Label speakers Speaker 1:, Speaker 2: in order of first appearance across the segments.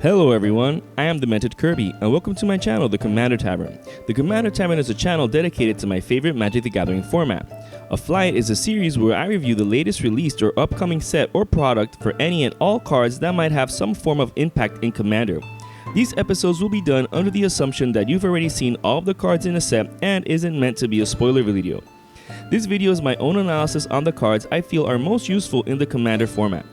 Speaker 1: Hello everyone, I am Demented Kirby, and welcome to my channel, the Commander Tavern. The Commander Tavern is a channel dedicated to my favorite Magic the Gathering format. A Flight is a series where I review the latest released or upcoming set or product for any and all cards that might have some form of impact in Commander. These episodes will be done under the assumption that you've already seen all of the cards in a set and isn't meant to be a spoiler video. This video is my own analysis on the cards I feel are most useful in the Commander format.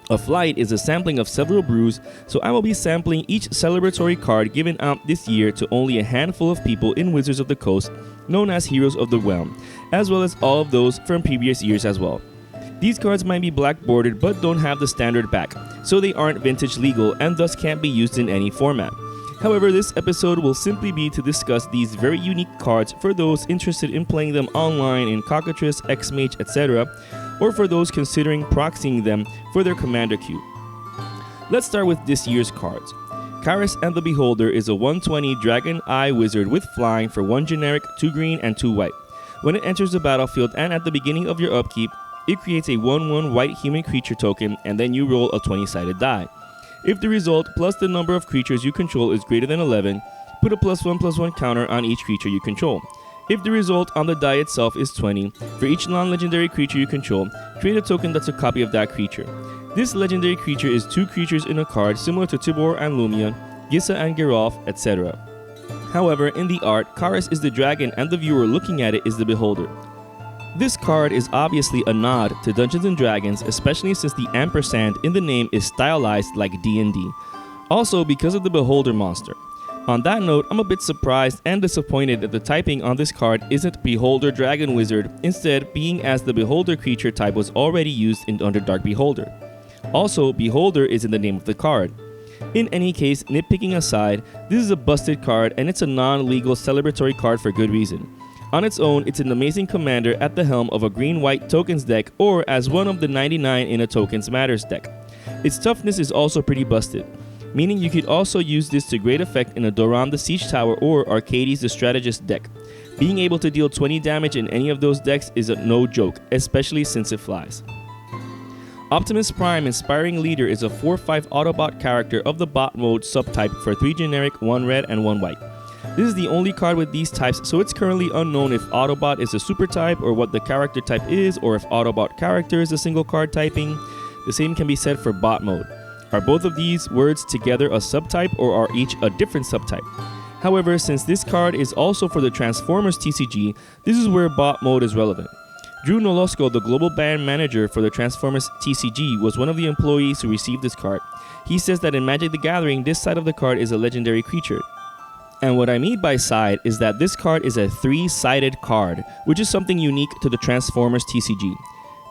Speaker 1: A Flight is a sampling of several brews, so I will be sampling each celebratory card given out this year to only a handful of people in Wizards of the Coast, known as Heroes of the Realm, as well as all of those from previous years as well. These cards might be black bordered but don't have the standard back, so they aren't vintage legal and thus can't be used in any format. However, this episode will simply be to discuss these very unique cards for those interested in playing them online in Cockatrice, X-Mage, etc., or for those considering proxying them for their Commander queue. Let's start with this year's cards. Karis and the Beholder is a 120 Dragon Eye Wizard with flying for 1 generic, 2 green, and 2 white. When it enters the battlefield and at the beginning of your upkeep, it creates a 1/1 white human creature token and then you roll a 20-sided die. If the result plus the number of creatures you control is greater than 11, put a +1/+1 counter on each creature you control. If the result on the die itself is 20, for each non-legendary creature you control, create a token that's a copy of that creature. This legendary creature is 2 creatures in a card similar to Tibor and Lumia, Gisa and Geralf, etc. However, in the art, Karis is the dragon and the viewer looking at it is the Beholder. This card is obviously a nod to Dungeons & Dragons, especially since the ampersand in the name is stylized like D&D. Also because of the Beholder monster. On that note, I'm a bit surprised and disappointed that the typing on this card isn't Beholder Dragon Wizard, instead being as the Beholder creature type was already used in Underdark Beholder. Also, Beholder is in the name of the card. In any case, nitpicking aside, this is a busted card and it's a non-legal celebratory card for good reason. On its own, it's an amazing commander at the helm of a green-white tokens deck or as one of the 99 in a Tokens Matters deck. Its toughness is also pretty busted, meaning you could also use this to great effect in a Doran the Siege Tower or Arcades the Strategist deck. Being able to deal 20 damage in any of those decks is no joke, especially since it flies. Optimus Prime Inspiring Leader is a 4/5 Autobot character of the bot mode subtype for 3 generic, 1 red, and 1 white. This is the only card with these types, so it's currently unknown if Autobot is a super type or what the character type is, or if Autobot character is a single card typing. The same can be said for bot mode. Are both of these words together a subtype or are each a different subtype? However, since this card is also for the Transformers TCG, this is where bot mode is relevant. Drew Nolosco, the global band manager for the Transformers TCG, was one of the employees who received this card. He says that in Magic the Gathering, this side of the card is a legendary creature. And what I mean by side is that this card is a 3-sided card, which is something unique to the Transformers TCG.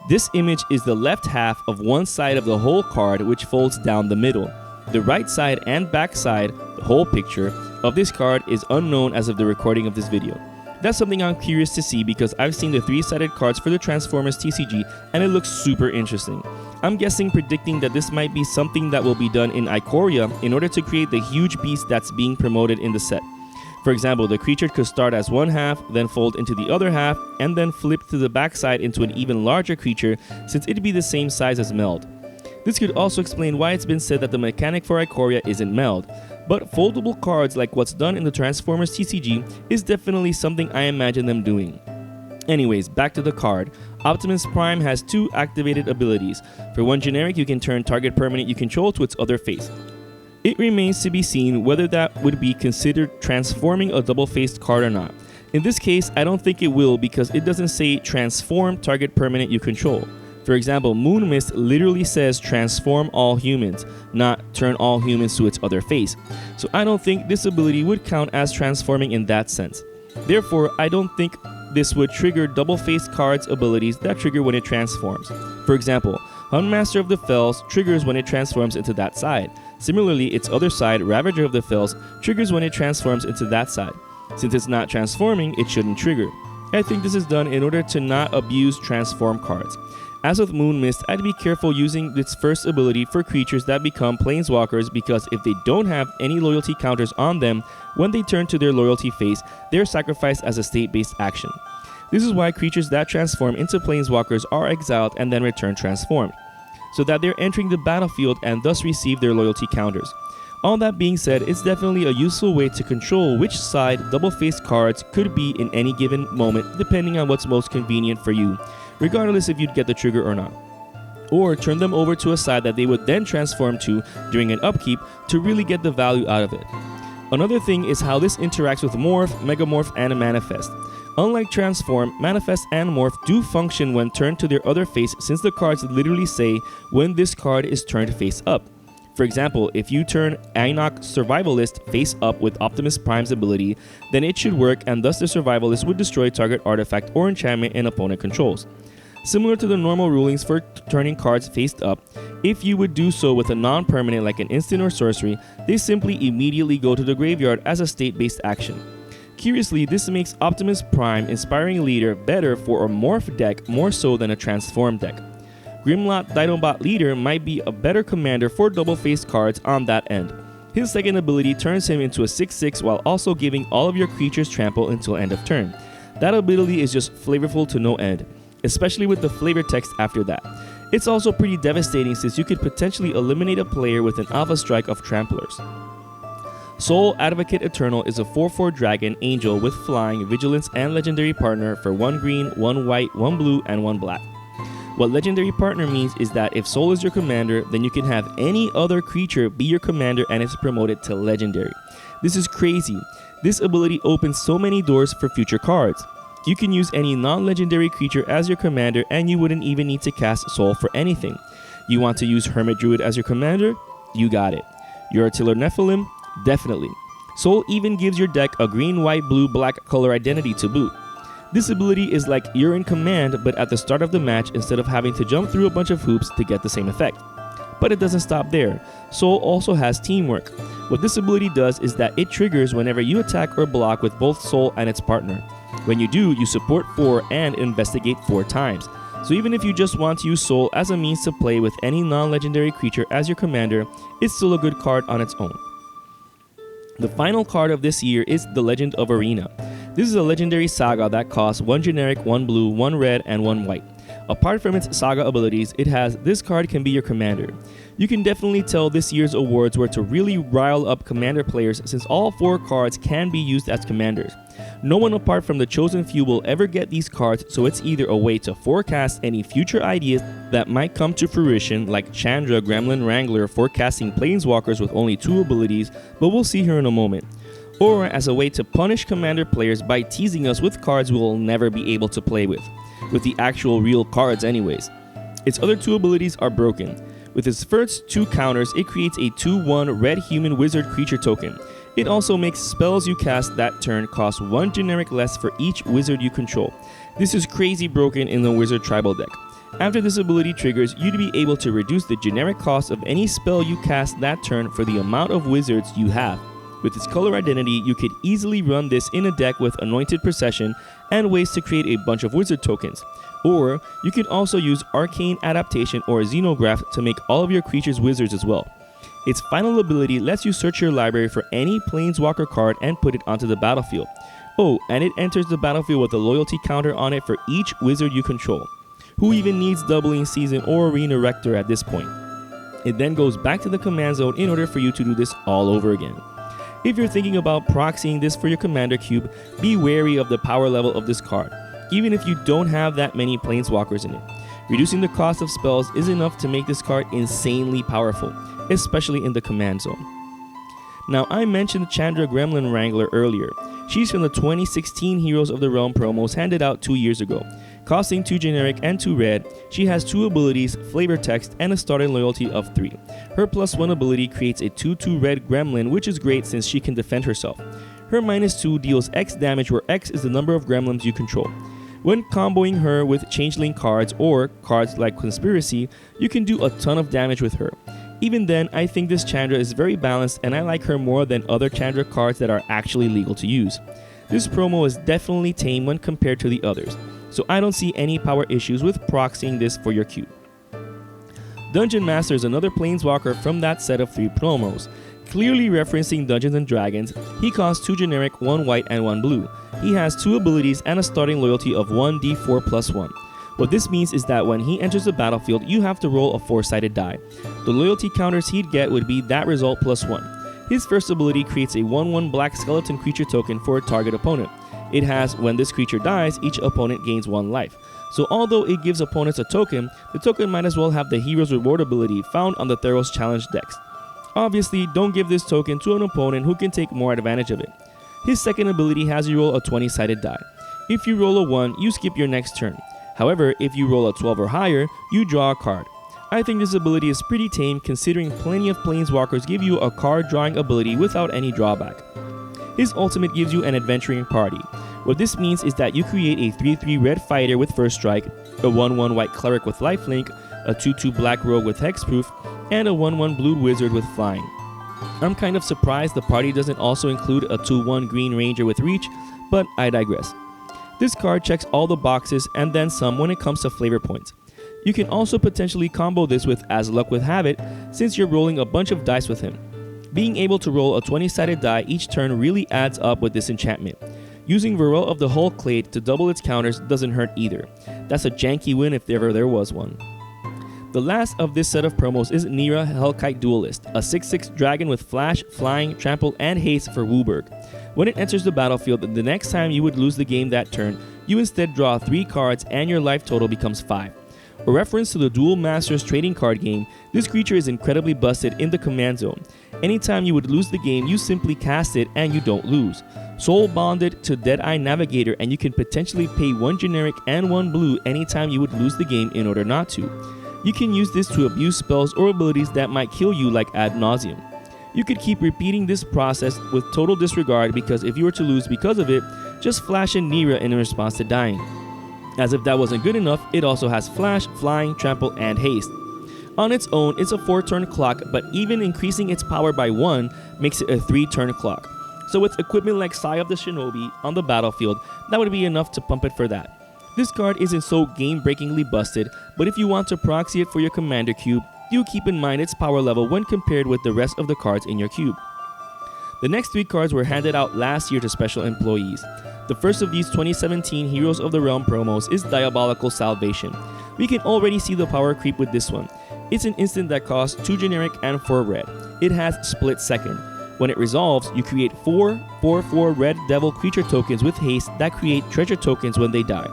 Speaker 1: This image is the left half of one side of the whole card which folds down the middle. The right side and back side, the whole picture, of this card is unknown as of the recording of this video. That's something I'm curious to see because I've seen the 3-sided cards for the Transformers TCG and it looks super interesting. I'm predicting that this might be something that will be done in Ikoria in order to create the huge beast that's being promoted in the set. For example, the creature could start as one half, then fold into the other half, and then flip to the backside into an even larger creature since it'd be the same size as Meld. This could also explain why it's been said that the mechanic for Ikoria isn't Meld, but foldable cards like what's done in the Transformers TCG is definitely something I imagine them doing. Anyways, back to the card. Optimus Prime has 2 activated abilities. For 1 generic, you can turn target permanent you control to its other face. It remains to be seen whether that would be considered transforming a double-faced card or not. In this case, I don't think it will because it doesn't say transform target permanent you control. For example, Moon Mist literally says transform all humans, not turn all humans to its other face. So I don't think this ability would count as transforming in that sense. Therefore, I don't think this would trigger double-faced cards abilities that trigger when it transforms. For example, Huntmaster of the Fells triggers when it transforms into that side. Similarly, its other side, Ravager of the Fells, triggers when it transforms into that side. Since it's not transforming, it shouldn't trigger. I think this is done in order to not abuse transform cards. As with Moon Mist, I'd be careful using its first ability for creatures that become planeswalkers because if they don't have any loyalty counters on them, when they turn to their loyalty phase, they're sacrificed as a state-based action. This is why creatures that transform into planeswalkers are exiled and then return transformed. so that they're entering the battlefield and thus receive their loyalty counters. All that being said, it's definitely a useful way to control which side double-faced cards could be in any given moment depending on what's most convenient for you, regardless if you'd get the trigger or not. Or turn them over to a side that they would then transform to during an upkeep to really get the value out of it. Another thing is how this interacts with Morph, Megamorph, and Manifest. Unlike Transform, Manifest and Morph do function when turned to their other face, since the cards literally say when this card is turned face up. For example, if you turn Inoc Survivalist face up with Optimus Prime's ability, then it should work, and thus the Survivalist would destroy target artifact or enchantment an opponent controls. Similar to the normal rulings for turning cards faced up, if you would do so with a non-permanent like an instant or sorcery, they simply immediately go to the graveyard as a state-based action. Curiously, this makes Optimus Prime Inspiring Leader better for a Morph deck more so than a Transform deck. Grimlock Dinobot Leader might be a better commander for double-faced cards on that end. His second ability turns him into a 6/6 while also giving all of your creatures trample until end of turn. That ability is just flavorful to no end, especially with the flavor text after that. It's also pretty devastating since you could potentially eliminate a player with an Alpha Strike of Tramplers. Soul Advocate Eternal is a 4/4 dragon angel with flying, vigilance, and legendary partner for 1 green, 1 white, 1 blue, and 1 black. What legendary partner means is that if Soul is your commander, then you can have any other creature be your commander and it's promoted to legendary. This is crazy. This ability opens so many doors for future cards. You can use any non-legendary creature as your commander and you wouldn't even need to cast Soul for anything. You want to use Hermit Druid as your commander? You got it. You're a Tiller Nephilim? Definitely. Soul even gives your deck a green, white, blue, black color identity to boot. This ability is like you're in command, but at the start of the match instead of having to jump through a bunch of hoops to get the same effect. But it doesn't stop there. Soul also has teamwork. What this ability does is that it triggers whenever you attack or block with both Soul and its partner. When you do, you support 4 and investigate 4 times. So even if you just want to use Soul as a means to play with any non-legendary creature as your commander, it's still a good card on its own. The final card of this year is The Legend of Arena. This is a legendary saga that costs 1 generic, 1 blue, 1 red, and 1 white. Apart from its saga abilities, it has this card can be your commander. You can definitely tell this year's awards were to really rile up commander players since all 4 cards can be used as commanders. No one apart from the chosen few will ever get these cards, so it's either a way to forecast any future ideas that might come to fruition, like Chandra Gremlin Wrangler forecasting planeswalkers with only 2 abilities, but we'll see here in a moment. Or as a way to punish commander players by teasing us with cards we will never be able to play with the actual real cards anyways. Its other 2 abilities are broken. With its first 2 counters, it creates a 2/1 red human wizard creature token. It also makes spells you cast that turn cost 1 generic less for each wizard you control. This is crazy broken in the wizard tribal deck. After this ability triggers, you'd be able to reduce the generic cost of any spell you cast that turn for the amount of wizards you have. With its color identity, you could easily run this in a deck with Anointed Procession and ways to create a bunch of wizard tokens. Or you can also use Arcane Adaptation or Xenograph to make all of your creatures wizards as well. Its final ability lets you search your library for any Planeswalker card and put it onto the battlefield. Oh, and it enters the battlefield with a loyalty counter on it for each wizard you control. Who even needs Doubling Season or Arena Rector at this point? It then goes back to the command zone in order for you to do this all over again. If you're thinking about proxying this for your commander cube, be wary of the power level of this card, even if you don't have that many planeswalkers in it. Reducing the cost of spells is enough to make this card insanely powerful, especially in the command zone. Now, I mentioned Chandra Gremlin Wrangler earlier. She's from the 2016 Heroes of the Realm promos handed out 2 years ago. Costing 2 generic and 2 red, she has 2 abilities, flavor text, and a starting loyalty of 3. Her +1 ability creates a 2/2 red gremlin, which is great since she can defend herself. Her -2 deals X damage, where X is the number of gremlins you control. When comboing her with changeling cards or cards like Conspiracy, you can do a ton of damage with her. Even then, I think this Chandra is very balanced and I like her more than other Chandra cards that are actually legal to use. This promo is definitely tame when compared to the others, so I don't see any power issues with proxying this for your cube. Dungeon Master is another planeswalker from that set of 3 promos. Clearly referencing Dungeons & Dragons, he costs 2 generic, 1 white, and 1 blue. He has 2 abilities and a starting loyalty of 1d4 +1. What this means is that when he enters the battlefield, you have to roll a 4-sided die. The loyalty counters he'd get would be that result plus 1. His first ability creates a 1/1 black skeleton creature token for a target opponent. It has, when this creature dies, each opponent gains 1 life. So although it gives opponents a token, the token might as well have the hero's reward ability found on the Theros challenge decks. Obviously, don't give this token to an opponent who can take more advantage of it. His second ability has you roll a 20-sided die. If you roll a 1, you skip your next turn. However, if you roll a 12 or higher, you draw a card. I think this ability is pretty tame considering plenty of planeswalkers give you a card drawing ability without any drawback. His ultimate gives you an adventuring party. What this means is that you create a 3/3 red fighter with first strike, a 1/1 white cleric with lifelink, a 2/2 black rogue with hexproof, and a 1/1 blue wizard with flying. I'm kind of surprised the party doesn't also include a 2/1 green ranger with reach, but I digress. This card checks all the boxes and then some when it comes to flavor points. You can also potentially combo this with As Luck Would Have It since you're rolling a bunch of dice with him. Being able to roll a 20-sided die each turn really adds up with this enchantment. Using Varel of the Hellkite to double its counters doesn't hurt either. That's a janky win if ever there was one. The last of this set of promos is Neera Hellkite Duelist, a 6/6 dragon with flash, flying, trample, and haste for Wooburg. When it enters the battlefield, the next time you would lose the game that turn, you instead draw 3 cards and your life total becomes 5. A reference to the Duel Masters trading card game, this creature is incredibly busted in the command zone. Anytime you would lose the game, you simply cast it and you don't lose. Soul bonded to Deadeye Navigator, and you can potentially pay 1 generic and 1 blue anytime you would lose the game in order not to. You can use this to abuse spells or abilities that might kill you like ad nauseum. You could keep repeating this process with total disregard because if you were to lose because of it, just flash in Neera in response to dying. As if that wasn't good enough, it also has flash, flying, trample, and haste. On its own, it's a 4-turn clock, but even increasing its power by 1 makes it a 3-turn clock. So with equipment like Sai of the Shinobi on the battlefield, that would be enough to pump it for that. This card isn't so game-breakingly busted, but if you want to proxy it for your commander cube, do keep in mind its power level when compared with the rest of the cards in your cube. The next 3 cards were handed out last year to special employees. The first of these 2017 Heroes of the Realm promos is Diabolical Salvation. We can already see the power creep with this one. It's an instant that costs 2 generic and 4 red. It has split second. When it resolves, you create 4/4/4 red devil creature tokens with haste that create treasure tokens when they die.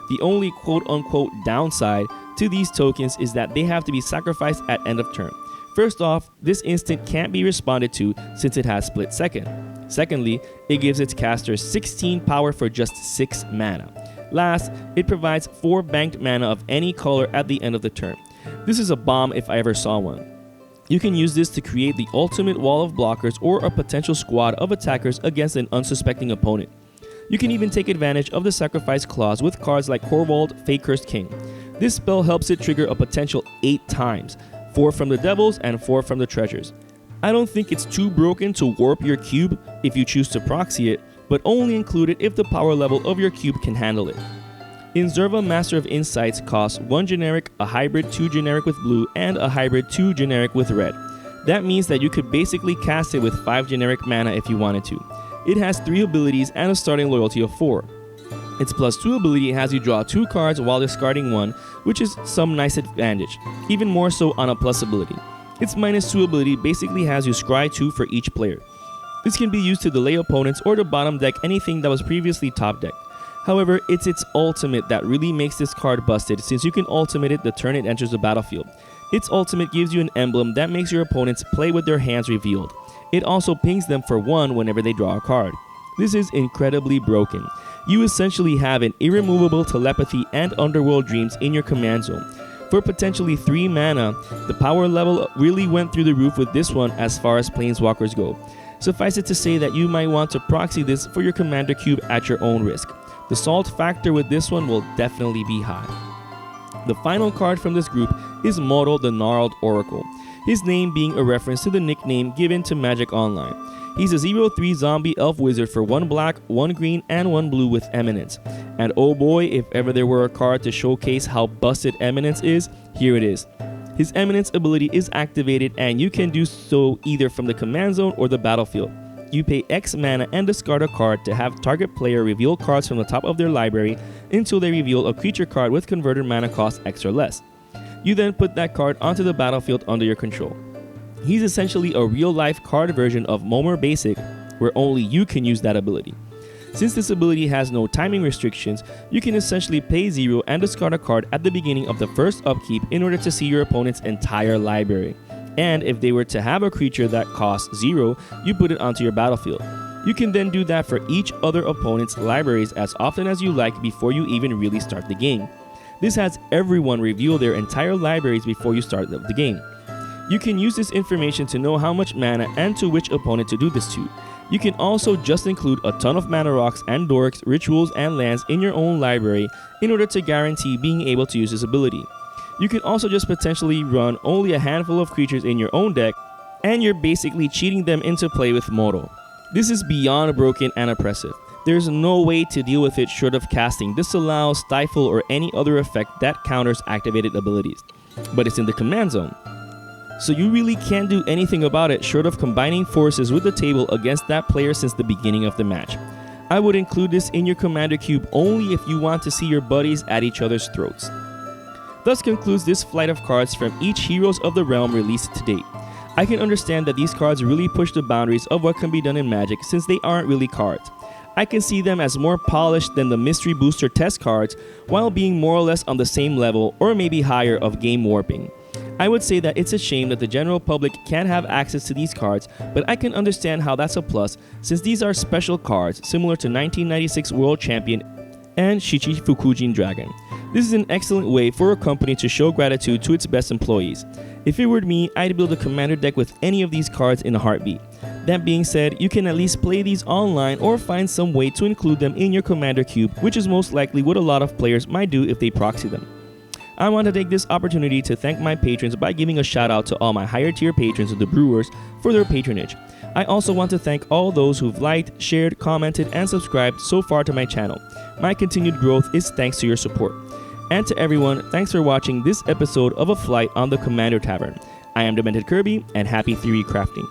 Speaker 1: The only quote-unquote downside to these tokens is that they have to be sacrificed at end of turn. First off, this instant can't be responded to since it has split second. Secondly, it gives its caster 16 power for just 6 mana. Last, it provides 4 banked mana of any color at the end of the turn. This is a bomb if I ever saw one. You can use this to create the ultimate wall of blockers or a potential squad of attackers against an unsuspecting opponent. You can even take advantage of the sacrifice clause with cards like Korvold, Fate Cursed King. This spell helps it trigger a potential 8 times, 4 from the devils and 4 from the treasures. I don't think it's too broken to warp your cube if you choose to proxy it, but only include it if the power level of your cube can handle it. Insurv Master of Insights costs 1 generic, a hybrid 2 generic with blue, and a hybrid 2 generic with red. That means that you could basically cast it with 5 generic mana if you wanted to. It has 3 abilities and a starting loyalty of 4. Its +2 ability has you draw 2 cards while discarding 1, which is some nice advantage, even more so on a plus ability. Its -2 ability basically has you scry 2 for each player. This can be used to delay opponents or to bottom deck anything that was previously top decked. However, it's its ultimate that really makes this card busted since you can ultimate it the turn it enters the battlefield. Its ultimate gives you an emblem that makes your opponents play with their hands revealed. It also pings them for 1 whenever they draw a card. This is incredibly broken. You essentially have an irremovable telepathy and underworld dreams in your command zone. For potentially 3 mana, the power level really went through the roof with this one as far as planeswalkers go. Suffice it to say that you might want to proxy this for your commander cube at your own risk. The salt factor with this one will definitely be high. The final card from this group is Moro the Gnarled Oracle, his name being a reference to the nickname given to Magic Online. He's a 0/3 zombie elf wizard for 1 black, 1 green, and 1 blue with Eminence. And oh boy, if ever there were a card to showcase how busted Eminence is, here it is. His Eminence ability is activated and you can do so either from the command zone or the battlefield. you pay X mana and discard a card to have target player reveal cards from the top of their library until they reveal a creature card with converted mana cost X or less. You then put that card onto the battlefield under your control. He's essentially a real-life card version of Momer Basic, where only you can use that ability. Since this ability has no timing restrictions, you can essentially pay 0 and discard a card at the beginning of the first upkeep in order to see your opponent's entire library. And if they were to have a creature that costs 0, you put it onto your battlefield. You can then do that for each other opponent's libraries as often as you like before you even really start the game. This has everyone reveal their entire libraries before you start the game. You can use this information to know how much mana and to which opponent to do this to. You can also just include a ton of mana rocks and dorks, rituals, and lands in your own library in order to guarantee being able to use this ability. You can also just potentially run only a handful of creatures in your own deck, and you're basically cheating them into play with Moro. This is beyond broken and oppressive. There's no way to deal with it short of casting Disallow, Stifle, or any other effect that counters activated abilities. But it's in the command zone, so you really can't do anything about it short of combining forces with the table against that player since the beginning of the match. I would include this in your commander cube only if you want to see your buddies at each other's throats. Thus concludes this flight of cards from each Heroes of the Realm released to date. I can understand that these cards really push the boundaries of what can be done in Magic since they aren't really cards. I can see them as more polished than the Mystery Booster test cards while being more or less on the same level or maybe higher of game warping. I would say that it's a shame that the general public can't have access to these cards, but I can understand how that's a plus since these are special cards similar to 1996 World Champion and Shichifukujin Dragon. This is an excellent way for a company to show gratitude to its best employees. If it were me, I'd build a commander deck with any of these cards in a heartbeat. That being said, you can at least play these online or find some way to include them in your commander cube, which is most likely what a lot of players might do if they proxy them. I want to take this opportunity to thank my patrons by giving a shout out to all my higher tier patrons of the Brewers for their patronage. I also want to thank all those who've liked, shared, commented, and subscribed so far to my channel. My continued growth is thanks to your support. And to everyone, thanks for watching this episode of A Flight on the Commander Tavern. I am Demented Kirby, and happy theory crafting.